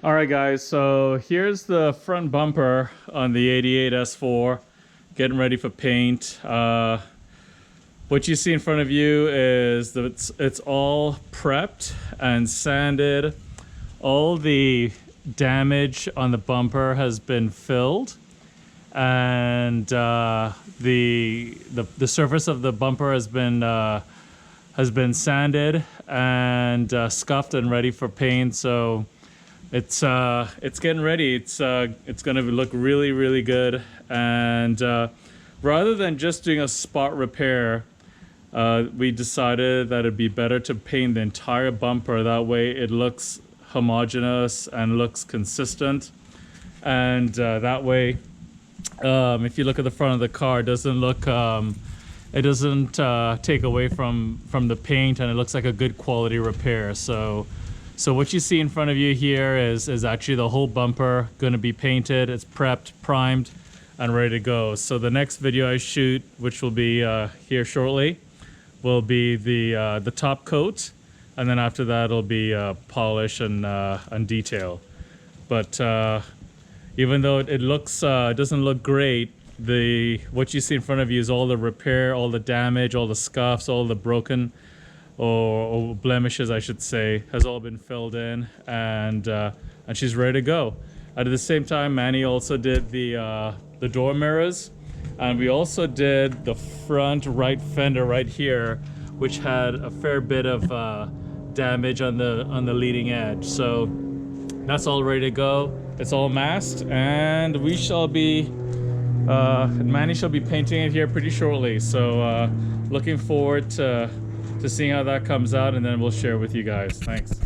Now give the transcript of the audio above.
All right, guys, so here's the front bumper on the 88 S4, getting ready for paint. What you see in front of you is that it's all prepped and sanded. All the damage on the bumper has been filled, and the surface of the bumper has been sanded and scuffed and ready for paint. So it's getting ready. It's gonna look really good. And rather than just doing a spot repair, we decided that it'd be better to paint the entire bumper. That way it looks homogeneous and looks consistent. And that way, if you look at the front of the car, it doesn't look it doesn't take away from the paint, and it looks like a good quality repair. So what you see in front of you here is actually the whole bumper going to be painted. It's prepped, primed, and ready to go. So the next video I shoot, which will be here shortly, will be the top coat, and then after that it'll be polish and detail. But even though it looks doesn't look great, what you see in front of you is all the repair, all the damage, all the scuffs, all the broken or blemishes, I should say, has all been filled in, and she's ready to go. At the same time, Manny also did the door mirrors, and we also did the front right fender right here, which had a fair bit of damage on the leading edge. So that's all ready to go. It's all masked, and we shall be Manny shall be painting it here pretty shortly. So looking forward to seeing how that comes out, and then we'll share with you guys. Thanks.